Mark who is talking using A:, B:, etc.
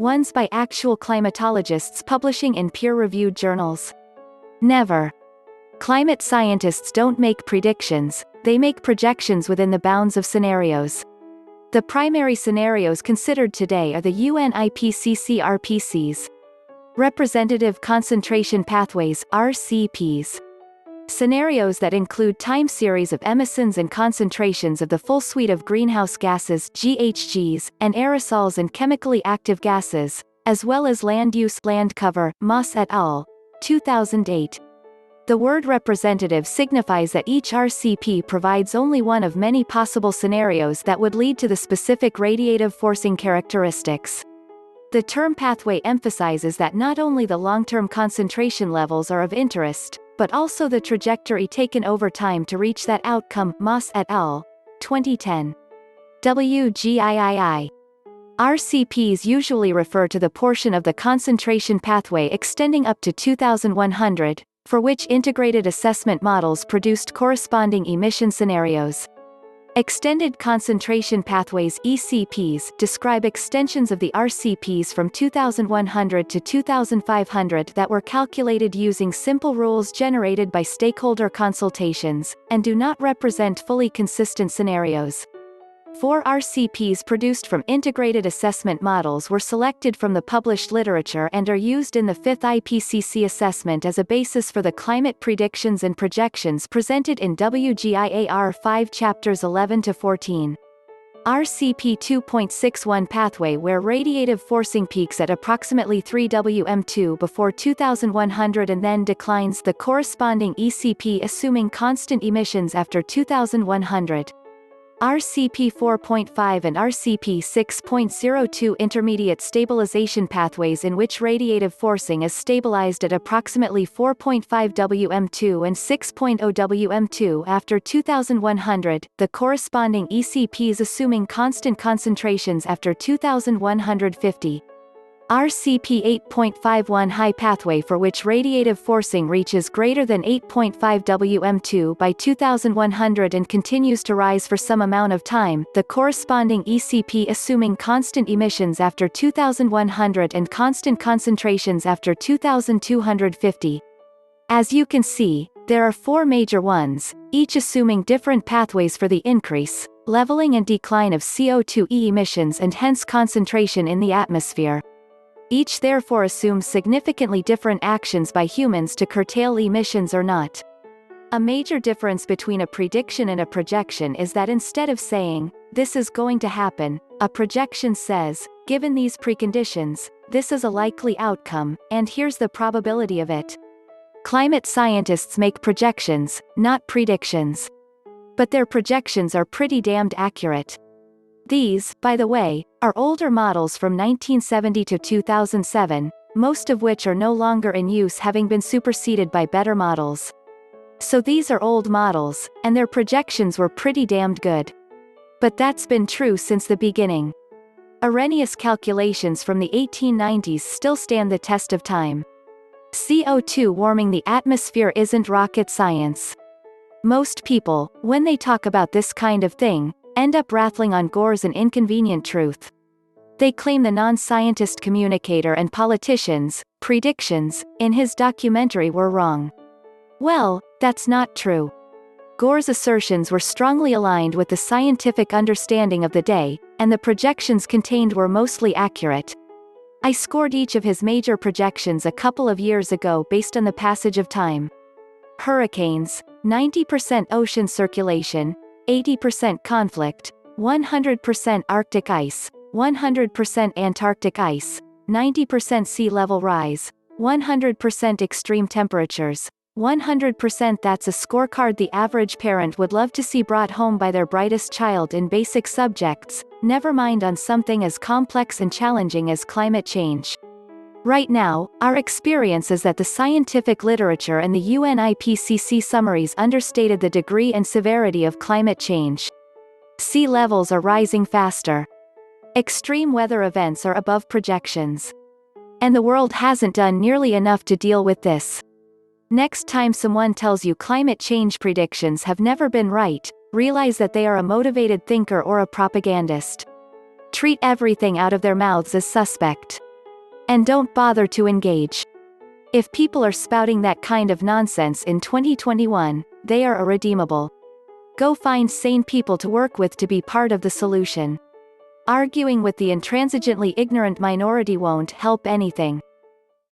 A: ones by actual climatologists publishing in peer-reviewed journals. Never. Climate scientists don't make predictions, they make projections within the bounds of scenarios. The primary scenarios considered today are the UN IPCC RPCs. Representative Concentration Pathways RCPs. Scenarios that include time series of emissions and concentrations of the full suite of greenhouse gases GHGs, and aerosols and chemically active gases, as well as land use land cover, Moss et al. 2008. The word representative signifies that each RCP provides only one of many possible scenarios that would lead to the specific radiative forcing characteristics. The term pathway emphasizes that not only the long-term concentration levels are of interest, but also the trajectory taken over time to reach that outcome. Moss et al. 2010. WGIII. RCPs usually refer to the portion of the concentration pathway extending up to 2100, for which integrated assessment models produced corresponding emission scenarios. Extended concentration pathways ECPs describe extensions of the RCPs from 2100 to 2500 that were calculated using simple rules generated by stakeholder consultations, and do not represent fully consistent scenarios. 4 RCPs produced from integrated assessment models were selected from the published literature and are used in the 5th IPCC assessment as a basis for the climate predictions and projections presented in WGIAR 5 chapters 11 to 14. RCP 2.61 pathway where radiative forcing peaks at approximately 3 Wm2 before 2100 and then declines, the corresponding ECP assuming constant emissions after 2100. RCP 4.5 and RCP 6.02 intermediate stabilization pathways in which radiative forcing is stabilized at approximately 4.5 Wm2 and 6.0 Wm2 after 2100, the corresponding ECPs assuming constant concentrations after 2150. RCP 8.51 high pathway for which radiative forcing reaches greater than 8.5 Wm2 by 2100 and continues to rise for some amount of time, the corresponding ECP assuming constant emissions after 2100 and constant concentrations after 2250. As you can see, there are 4 major ones, each assuming different pathways for the increase, leveling and decline of CO2e emissions and hence concentration in the atmosphere. Each therefore assumes significantly different actions by humans to curtail emissions or not. A major difference between a prediction and a projection is that instead of saying, "This is going to happen," a projection says, "Given these preconditions, this is a likely outcome, and here's the probability of it." Climate scientists make projections, not predictions. But their projections are pretty damned accurate. These, by the way, are older models from 1970 to 2007, most of which are no longer in use having been superseded by better models. So these are old models, and their projections were pretty damned good. But that's been true since the beginning. Arrhenius calculations from the 1890s still stand the test of time. CO2 warming the atmosphere isn't rocket science. Most people, when they talk about this kind of thing, end up rattling on Gore's An Inconvenient Truth. They claim the non-scientist communicator and politicians' predictions in his documentary were wrong. Well, that's not true. Gore's assertions were strongly aligned with the scientific understanding of the day, and the projections contained were mostly accurate. I scored each of his major projections a couple of years ago based on the passage of time. Hurricanes, 90% ocean circulation, 80% conflict, 100% Arctic ice, 100% Antarctic ice, 90% sea level rise, 100% extreme temperatures, 100%. That's a scorecard the average parent would love to see brought home by their brightest child in basic subjects, never mind on something as complex and challenging as climate change. Right now, our experience is that the scientific literature and the UN IPCC summaries understated the degree and severity of climate change. Sea levels are rising faster. Extreme weather events are above projections. And the world hasn't done nearly enough to deal with this. Next time someone tells you climate change predictions have never been right, realize that they are a motivated thinker or a propagandist. Treat everything out of their mouths as suspect. And don't bother to engage. If people are spouting that kind of nonsense in 2021, they are irredeemable. Go find sane people to work with to be part of the solution. Arguing with the intransigently ignorant minority won't help anything.